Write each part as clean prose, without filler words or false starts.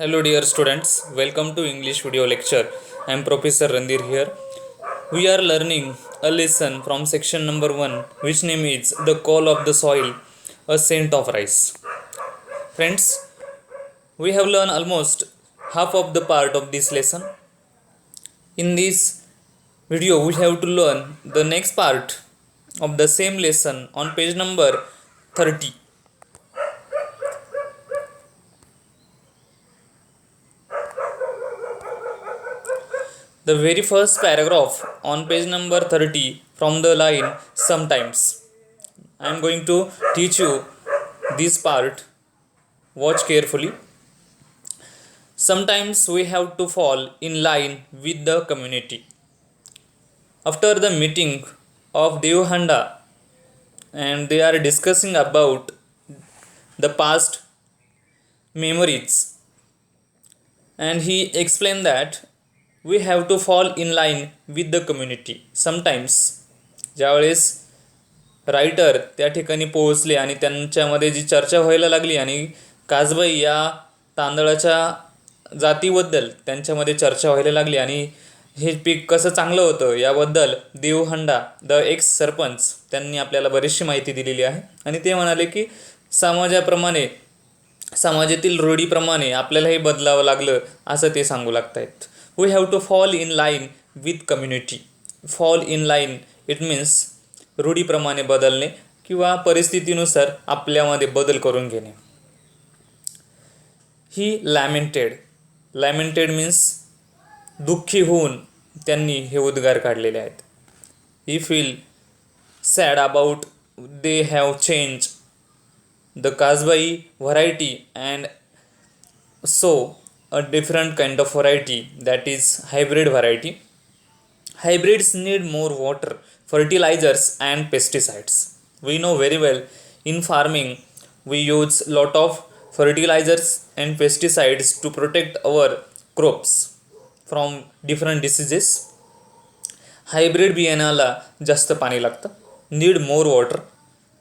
Hello dear students, welcome to English video lecture. I am Professor Randir here. We are learning a lesson from section number 1 which name is The Call of the Soil, a Scent of Rice. Friends, we have learned almost half of the part of this lesson. In this video we have to learn the next part of the same lesson on page number 30. The very first paragraph on page number 30 from the line sometimes. I am going to teach you this part. Watch carefully. Sometimes we have to fall in line with the community. After the meeting of Devhanda and they are discussing about the past memories, and he explained that we have to fall in line with the community. Sometimes ज्यावेळेस writer त्या ठिकाणी पोहोचले आणि त्यांच्यामध्ये जी चर्चा व्हायला लागली आणि काजबाई या तांदळाच्या जातीबद्दल त्यांच्यामध्ये चर्चा व्हायला लागली आणि हे पीक कसं चांगलं होतं याबद्दल देवहंडा द एक्स सरपंच त्यांनी आपल्याला बरीचशी माहिती दिलेली आहे. आणि ते म्हणाले की समाजातील रूढीप्रमाणे आपल्यालाही बदलावं लागलं असं ते सांगू लागत आहेत. We have to fall in line with community. Fall in line, it means रूढीप्रमाणे बदलणे किंवा परिस्थितीनुसार आपल्यामध्ये बदल करून घेणे. He lamented means दुःखी होऊन त्यांनी हे उद्गार काढलेले आहेत. He feel sad about they have changed the Kasbai variety and so a different kind of variety, that is hybrid variety. Hybrids need more water, fertilizers and pesticides. We know very well in farming we use lot of fertilizers and pesticides to protect our crops from different diseases. Hybrid बियाणाला जास्त पाणी लागतं. Need more water,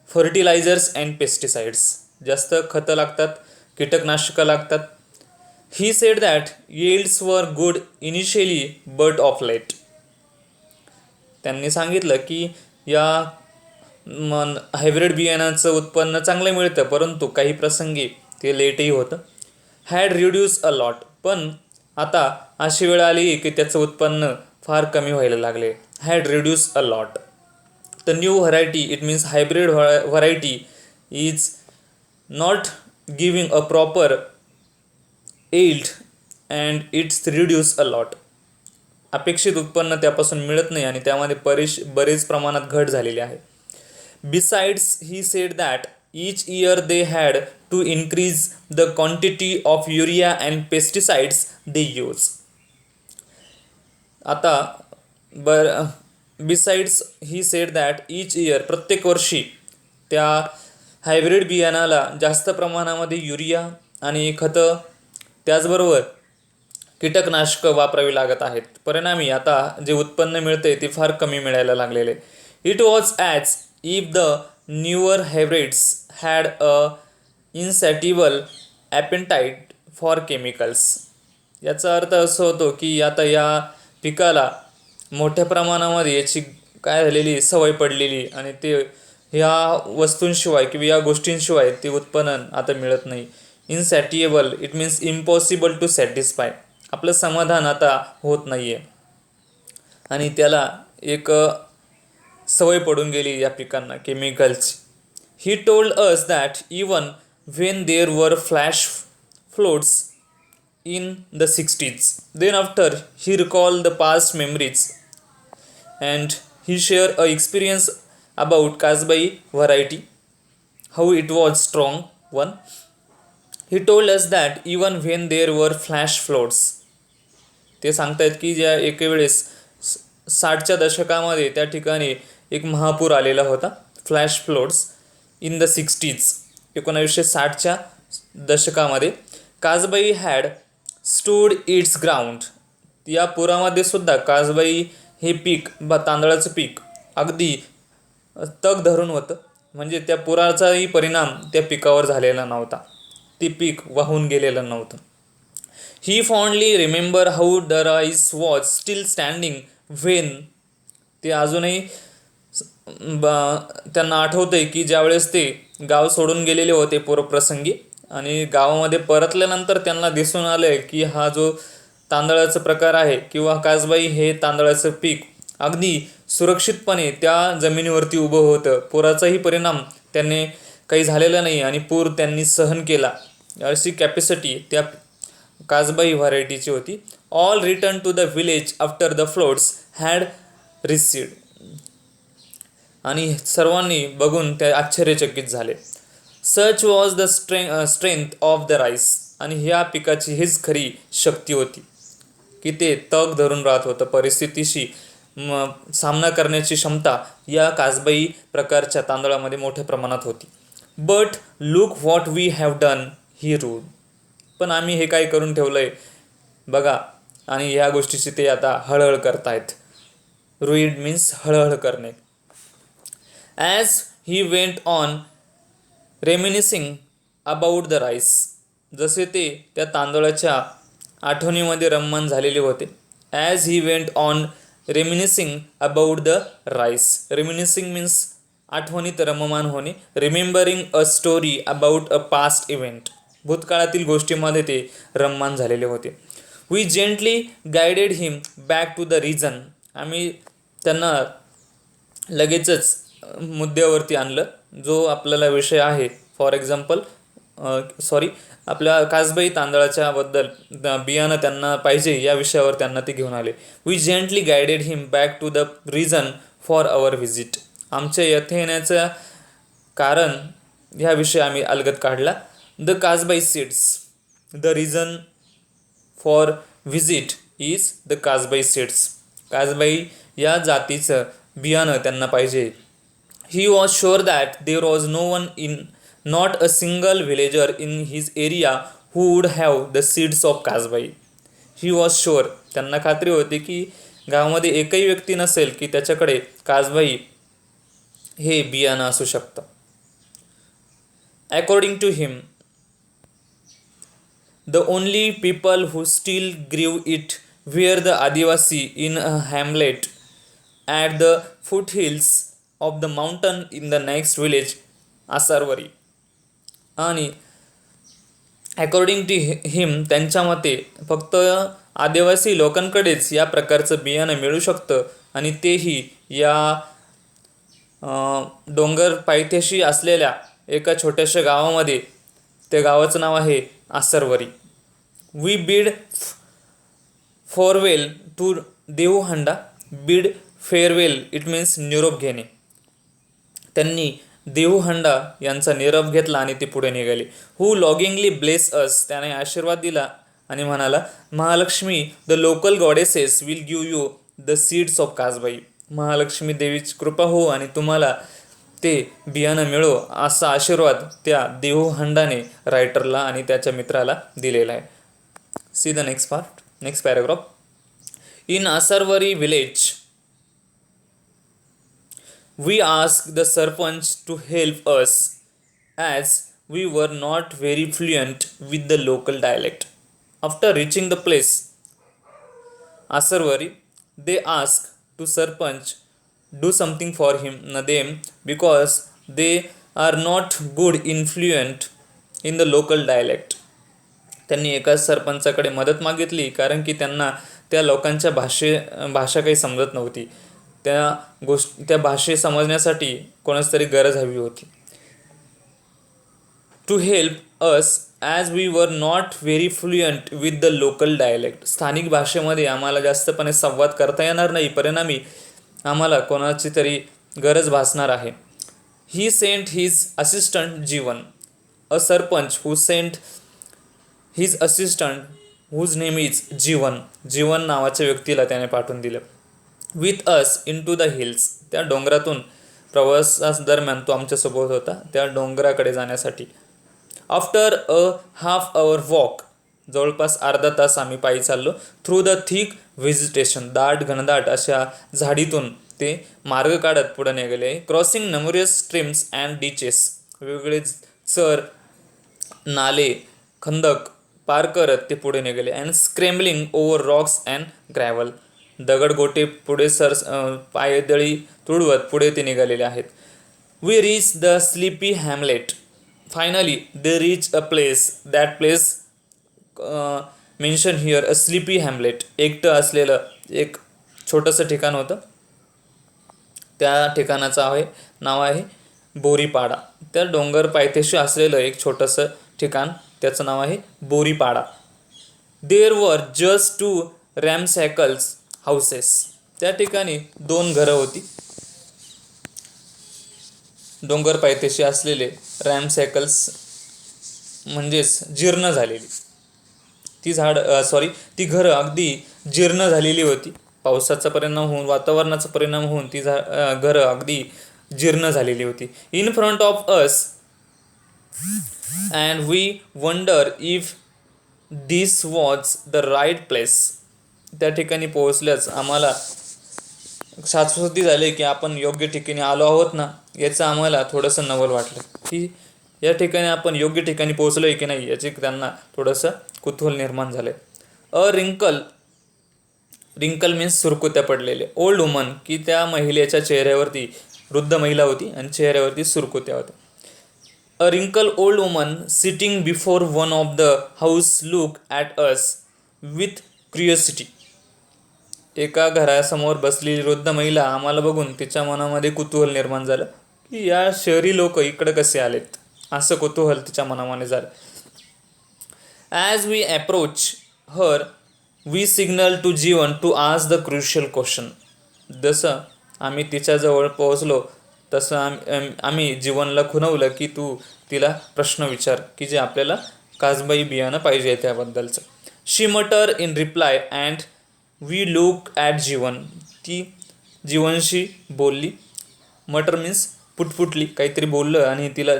fertilizers and pesticides. जास्त खतं लागतात, कीटकनाशकं लागतात. He said that yields were good initially but of late. त्यांनी सांगितलं की या हायब्रिड बियाणाचं उत्पन्न चांगलं मिळतं परंतु काही प्रसंगी ते लेटही होतं. हॅड रिड्यूस अ लॉट, पण आता अशी वेळ आली की त्याचं उत्पन्न फार कमी व्हायला लागले. Had reduce a lot. The new variety, it means hybrid variety is not giving a proper yield and it's reduced a lot. अपेक्षित उत्पन्न त्यापासून मिळत नाही आणि त्यामध्ये बरेच प्रमाणात घट झालेली आहे. Besides, he said that each year they had to increase the quantity of urea and pesticides they use. आता besides he said that each year, प्रत्येक वर्षी त्या हायब्रिड बियाणाला जास्त प्रमाणामध्ये युरिया आणि खतं त्याचबरोबर कीटकनाशकं वापरावी लागत आहेत. परिणामी आता जे उत्पन्न मिळते ते फार कमी मिळायला लागलेले. It was as if the newer hybrids had a insatiable appetite for chemicals. याचा अर्थ असं होतो की आता या पिकाला मोठ्या प्रमाणामध्ये याची काय झालेली सवय पडलेली आणि ते ह्या वस्तूंशिवाय किंवा या गोष्टींशिवाय ते उत्पन्न आता मिळत नाही. Insatiable, it means impossible to satisfy. आपलं समाधान आता होत नाही आहे आणि त्याला एक सवय पडून गेली या पिकांना केमिकल्सची. He told us that even when there were flash floods in the 60s, then after he recall the past memories and he share a experience about Kasbai variety, how it was strong one. He told us that even when there were flash floods, ते सांगतायत की ज्या एके वेळेस 60च्या दशकामध्ये त्या ठिकाणी एक महापूर आलेला होता. Flash floods in the 60s, 1960च्या दशकामध्ये. काजबाई हॅड स्टूड इट्स ग्राउंड. या पुरामध्ये सुद्धा काजबाई हे पीक तांदळाचं पीक अगदी तग धरून होतं. म्हणजे त्या पुराचाही परिणाम त्या पिकावर झालेला नव्हता. ते पीक वाहून गेलेलं नव्हतं. He fondly remember how the rice was still standing when, ते अजूनही त्यांना आठवतंय की ज्यावेळेस ते गाव सोडून गेलेले होते पूरप्रसंगी, आणि गावामध्ये परतल्यानंतर त्यांना दिसून आलंय की हा जो तांदळाचा प्रकार आहे किंवा कासबाई हे तांदळाचं पीक अगदी सुरक्षितपणे त्या जमिनीवरती उभं होतं. पुराचाही परिणाम त्यांनी काही झालेला नाही आणि पूर त्यांनी सहन केला, अशी कॅपॅसिटी त्या कासबाई व्हरायटीची होती. All return to the village after the floods had recede, आणि सर्वांनी बघून ते आश्चर्यचकित झाले. Such was the strength of the rice, आणि ह्या पिकाची हीच खरी शक्ती होती की ते तग धरून राहत होतं. परिस्थितीशी सामना करण्याची क्षमता या कासबाई प्रकारच्या तांदळामध्ये मोठ्या प्रमाणात होती. But look what we have done, he rued, पण आम्ही हे काय करून ठेवलंय बघा, आणि ह्या गोष्टीची ते आता हळहळ करतायत. रुईड मीन्स हळहळ करणे. As he went on reminiscing about the rice, जसे ते त्या तांदळाच्या आठवणीमध्ये रममान झालेले होते. As he went on reminiscing about the rice, reminiscing means आठवणीत रममान होणे. Remembering a story about a past event, भूतकाळातील गोष्टीमध्ये ते रममान झालेले होते. We gently guided him back to the reason, आम्ही त्यांना लगेचच मुद्द्यावरती आणलं जो आपल्याला विषय आहे. फॉर एक्झाम्पल आपल्या कासबाई तांदळाच्या बद्दल बियाणं त्यांना पाहिजे या विषयावर त्यांना ते घेऊन आले. We gently guided him back to the reason for our visit, आमच्या येथे येण्याचं कारण ह्या विषयी आम्ही अलगद काढला. The Kasbai seeds, the reason for visit is the Kasbai seeds, Kasbai या जातीचं बियाणं त्यांना पाहिजे. He was sure that there was no one in not a single villager in his area who would have the seeds of Kasbai. He was sure, त्यांना खात्री होती की गावामध्ये एकही व्यक्ती नसेल की त्याच्याकडे कासबाई हे बियाणं असू शकतं. According to him the only people who still grow it were the adivasi in a hamlet at the foot hills of the mountain in the next village Asarwari. आणि अकॉर्डिंग टू हिम, त्यांच्या मते फक्त आदिवासी लोकांकडेच या प्रकारचं बियाणं मिळू शकतं, आणि तेही या डोंगर पायथ्याशी असलेल्या एका छोट्याशा गावामध्ये. त्या गावाचं नाव आहे Asarwari. We bid farewell to Deuhanda, bid farewell it means निरोप घेणे. त्यांनी देऊहंडा यांचा निरोप घेतला आणि ते पुढे निघाले. हू लॉगिंगली ब्लेस अस, त्याने आशीर्वाद दिला आणि म्हणाला, Mahalakshmi the local goddesses will give you the seeds of Kasbai, Mahalakshmi देवीची कृपा हो आणि तुम्हाला ते बियाणं मिळो, असा आशीर्वाद त्या देऊहंडाने रायटरला आणि त्याच्या मित्राला दिलेला आहे. See the next part, next paragraph. In Asarwari village we asked the sarpanch to help us as we were not very fluent with the local dialect. After reaching the place Asarwari, they asked to sarpanch do something for them because they are not good in fluent in the local dialect. त्यांनी एका सरपंचाकडे मदत मागितली कारण की त्यांना त्या लोकांच्या भाषा काही समजत नव्हती. त्या भाषे समजण्यासाठी कोणाच तरी गरज हवी होती. To help us as we were not very fluent with the local dialect, स्थानिक भाषेमध्ये आम्हाला जास्तपणे संवाद करता येणार नाही, परिणामी आम्हाला कोणाची तरी गरज भासणार आहे. He sent his assistant Jeevan, a sarpanch who sent his assistant whose name is Jeevan, Jeevan नावाच्या व्यक्तीला त्याने पाठवून दिलं. With us into the hills, त्या डोंगरातून प्रवासादरम्यान तो आमच्यासोबत होता त्या डोंगराकडे जाण्यासाठी. After a half hour walk, जवळपास अर्धा तास आम्ही पायी चाललो. थ्रू द थिक व्हेजिटेशन, दाट घनदाट अशा झाडीतून ते मार्ग काढत पुढे निघाले. Crossing numerous streams and ditches, वेगवेगळे चर, नाले, खंदक पार करत ते पुढे निघाले. And scrambling over rocks and gravel, दगडगोटे पुढे पायदळी तुडवत पुढे ते निघालेले आहेत. We reach the sleepy hamlet. Finally they reach a place. That place mention here a sleepy hamlet. एकटं असलेलं एक छोटंसं ठिकाण होतं. त्या ठिकाणाचं नाव आहे बोरीपाडा. त्या डोंगर पायथ्याशी असलेलं एक छोटंसं ठिकाण, त्याचं नाव आहे Boripada. There were just 2 ramshackles houses. त्या ठिकाणी 2 घरं होती. डोंगर पायथ्याशी असलेले रॅमसॅकल्स म्हणजेच जीर्ण झालेली ती घरं अगदी जीर्ण झालेली होती. पावसाचा परिणाम होऊन, वातावरणाचा परिणाम होऊन ती घरं अगदी जीर्ण झालेली होती. In front of us and we wonder if this was the right place. त्या ठिकाणी पोहोचल्याच आम्हाला शाश्वती झाली की आपण योग्य ठिकाणी आलो आहोत ना, याचं आम्हाला थोडंसं नवल वाटलं की या ठिकाणी आपण योग्य ठिकाणी पोहोचलो आहे की नाही, याचे त्यांना थोडंसं कुतूहल निर्माण झाले. अ रिंकल मीन्स सुरकुत्या पडलेले. ओल्ड वुमन, की त्या महिलेच्या चेहऱ्यावरती, वृद्ध महिला होती आणि चेहऱ्यावरती सुरकुत्या होत्या. अ रिंकल old woman sitting before one of the house look at us with curiosity. एका घरासमोर बसलेली वृद्ध महिला आम्हाला बघून तिच्या मनामध्ये कुतूहल निर्माण झालं की या शहरी लोक इकडे कसे आलेत, असं कुतूहल तिच्या मनामध्ये झालं. As we approach her we signal to Jeevan to ask the crucial question. जसं आम्ही तिच्याजवळ पोहोचलो तसं आम्ही जीवनला खुणवलं की तू तिला प्रश्न विचार की जे आपल्याला कासबाई बियाणं पाहिजे त्याबद्दलचं. She muttered in reply and we look at Jeevan. ती जीवनशी बोलली. मटर मीन्स पुटपुटली, काहीतरी बोललं आणि तिला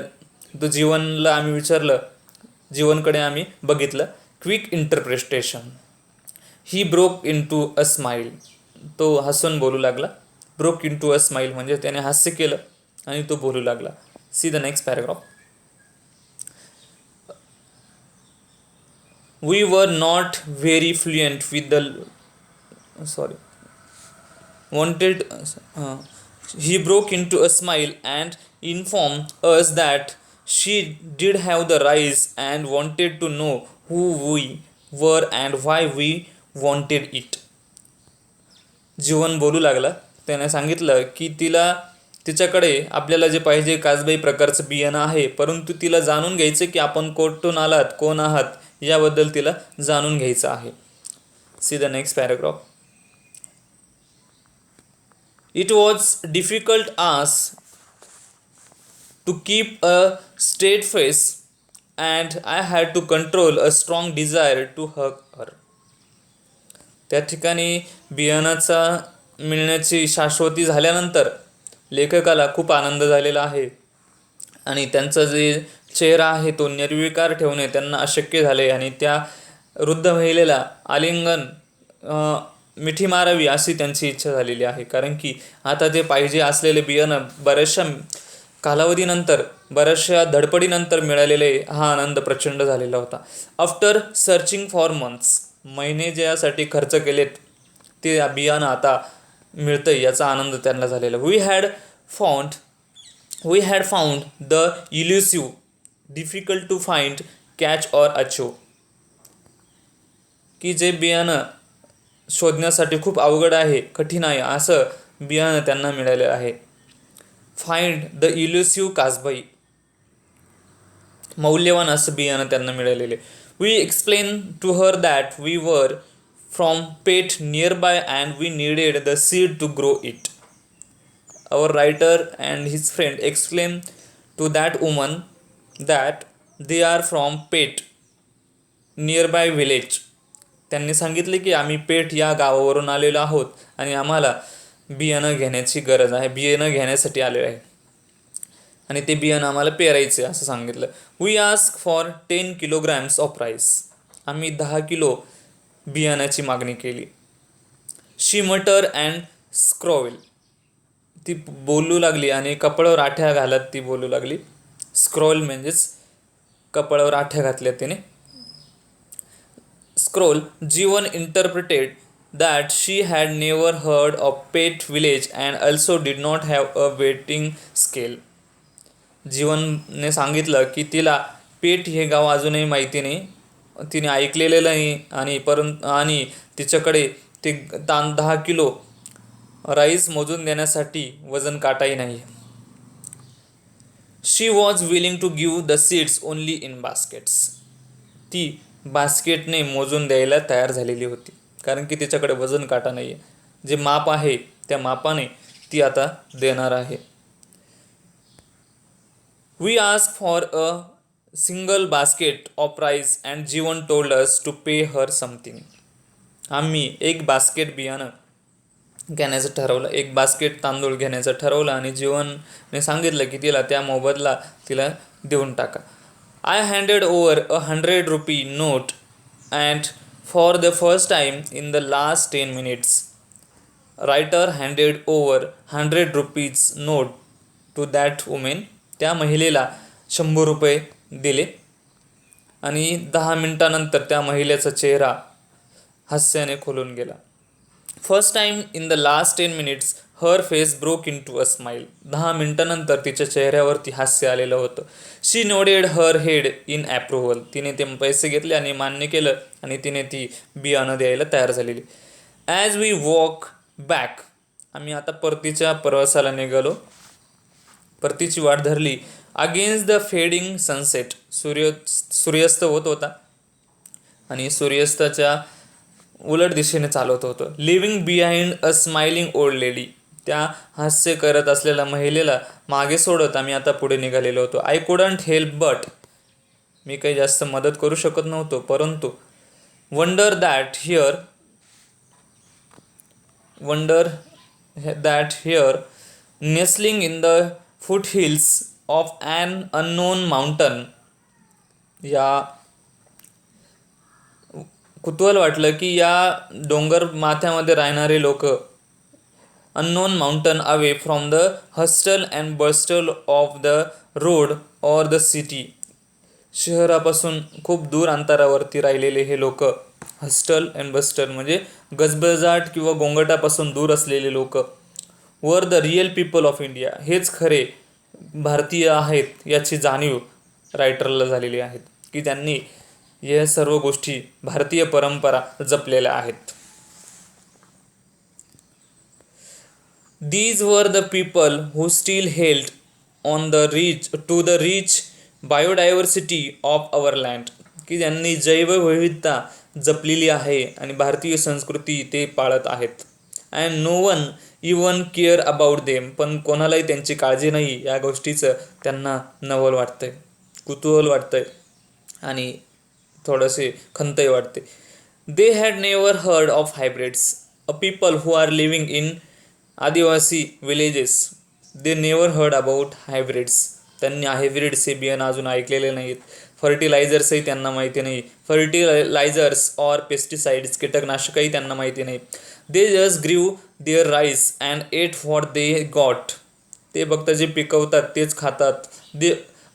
जीवनला आम्ही विचारलं, जीवनकडे आम्ही बघितलं. Quick interpretation. He broke into a smile. तो हसून बोलू लागला. Broke into a smile म्हणजे त्याने हास्य केलं आणि तो बोलू लागला. See the next paragraph. We were not very fluent with the wanted he broke into a smile and informed us that she did have the rice and wanted to know who we were and why we wanted it. जीवन बोलू लागला. त्याने सांगितलं की तिच्याकडे आपल्याला जे पाहिजे कासबाई प्रकारचं बियाणं आहे, परंतु तिला जाणून घ्यायचं की आपण कुठून आलात, कोण आहात, याबद्दल तिला जाणून घ्यायचं आहे. See the next paragraph. It was difficult ask to keep a straight face and I had to control a strong desire to hug her. त्या ठिकाणी बियाणाचा मिळण्याची शाश्वती झाल्यानंतर लेखकाला खूप आनंद झालेला आहे आणि त्यांचा जे चेहरा आहे तो निर्विकार ठेवणे त्यांना अशक्य झाले आणि त्या वृद्ध महिलेला आलिंगन मिठी मारावी अशी त्यांची इच्छा झालेली आहे. कारण की आता ते पाहिजे असलेले बियाणं बऱ्याचशा कालावधीनंतर, बऱ्याचशा धडपडीनंतर मिळालेले हा आनंद प्रचंड झालेला होता. आफ्टर सर्चिंग फॉर मंथ्स, महिने ज्यासाठी खर्च केलेत ते बियाणं आता मिळतंय याचा आनंद त्यांना झालेला. We had found the elusive difficult to find catch or achieve. की जे बियाणं शोधण्यासाठी खूप अवघड आहे, कठीण आहे, असं बियाणं त्यांना मिळालं आहे. फाइंड द इल्युसिव्ह कासबाई, मौल्यवान असं बियाणं त्यांना मिळालेले. We explain to her that we were from Pet nearby and we needed the seed to grow it. Our writer and his friend explain to that woman that they are from Pet nearby village. त्यांनी सांगितले की आम्ही पेठ या गावावरून आलेलो आहोत आणि आम्हाला बियाणं घेण्याची गरज आहे, बियाणं घेण्यासाठी आलेलो आहे आणि ते बियाणं आम्हाला पेरायचे असं सांगितलं. We ask for 10 kilograms of rice. आम्ही 10 किलो बियाण्याची मागणी केली. She mutter and scowl. ती बोलू लागली आणि कपाळावर आठ्या घालत ती बोलू लागली. स्क्रॉल म्हणजेच कपाळावर आठ्या घातल्या तिने. scroll, Jivan interpreted that she had never heard of Pet Village and also did not have a weighting scale. जीवनने सांगितलं की तिला पेठ हे गाव अजूनही माहिती नाही, तिने ऐकलेलं नाही आणि तिच्याकडे ते 10 किलो राईस मोजून देण्यासाठी वजन काटाही नाही. She was willing to give the seeds only in baskets. ती बास्केटने मोजून द्यायला तयार झालेली होती, कारण की तिच्याकडे वजन काटा नाही आहे. जे माप आहे त्या मापाने ती आता देणार आहे. We ask for a single basket of rice and Jeevan told us to pay her something. आम्ही एक बास्केट बियाणं घेण्याचं ठरवलं, एक बास्केट तांदूळ घेण्याचं ठरवलं आणि जीवनने सांगितलं की तिला त्या मोबदला तिला देऊन टाका. I handed over a 100 rupee note and for the first time in the last 10 minutes, writer handed over 100 rupees note to that woman. त्या महिलेला 100 रुपये दिले आणि 10 मिनिटानंतर त्या महिलेचा चेहरा हास्याने खुलून गेला. First time in the last 10 minutes her face broke into a smile. 10 मिनिटानंतर तिच्या चेहऱ्यावरती हास्य आलेलं होतं. She nodded her head in approval. तिने ते पैसे घेतले आणि मान्य केलं आणि तिने ती बियाणं द्यायला तयार झालेली. ॲज वी वॉक बॅक, आम्ही आता परतीच्या प्रवासाला निघालो, परतीची वाट धरली. अगेन्स्ट द फेडिंग सनसेट, सूर्यास्त होत होता आणि सूर्यास्ताच्या उलट दिशेने चालवत होतं. Living behind a smiling old lady, त्या हास्य करत असलेल्या महिलेला मागे सोडत आम्ही आता पुढे निघालेलो होतो. आय कुडंट हेल्प बट, मी काही जास्त मदत करू शकत नव्हतो, परंतु wonder that here nestling in the foot hills of an unknown mountain, या कुतूहल वाटलं की या डोंगर माथ्यामध्ये राहणारे लोक unknown mountain away from the hustle and bustle of the road or the city, शहरापासून खूप दूर अंतरावरती राहिलेले हे लोक, हस्टल अँड बस्टल म्हणजे गजबजाट किंवा गोंगटापासून दूर असलेले लोक, were the real people of India, हेच खरे भारतीय आहेत याची जाणीव रायटरला झालेली आहेत की त्यांनी या सर्व गोष्टी भारतीय परंपरा जपलेल्या आहेत. These were the people who still held on the rich biodiversity of our land, की ज्यांनी जैवविविधता जपलेली आहे आणि भारतीय संस्कृती ते पाळत आहेत. And no one even care about them, पण कोणालाही त्यांची काळजी नाही या गोष्टीचं त्यांना नवल वाटतंय, कुतूहल वाटतंय आणि थोडेसे खंतही वाटते. They had never heard of hybrids, a people who are living in adivasi villages. They never heard about hybrids, त्यांनी हायब्रिड्स हे बियाणं अजून ऐकलेले नाहीत. फर्टिलायझर्सही त्यांना माहिती नाही, फर्टिलायझर्स ऑर पेस्टिसाइड्स, कीटकनाशकही त्यांना माहिती नाही. They just grow their rice and ate what they got, ते फक्त जे पिकवतात तेच खातात.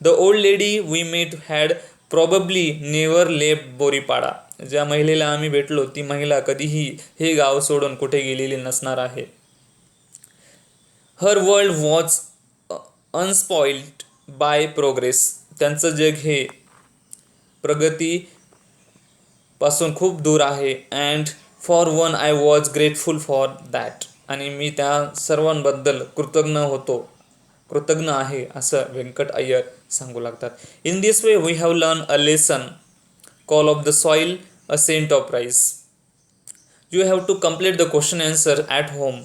The old lady we met had probably never left Boripada, ज्या महिलेला आम्ही भेटलो ती महिला कधीही हे गाव सोडून कुठे गेलेली नसणार आहे. Her world was unspoiled by progress, त्यांचं जग हे प्रगतीपासून खूप दूर आहे. And for one I was grateful for that, आणि मी त्या सर्वांबद्दल कृतज्ञ आहे असं व्यंकट अय्यर सांगू लागतात. In this way we have learn a lesson call of the soil a scent of rice. You have to complete the question answer at home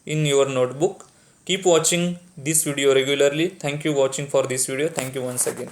in your notebook. Keep watching this video regularly. Thank you watching for this video. Thank you once again.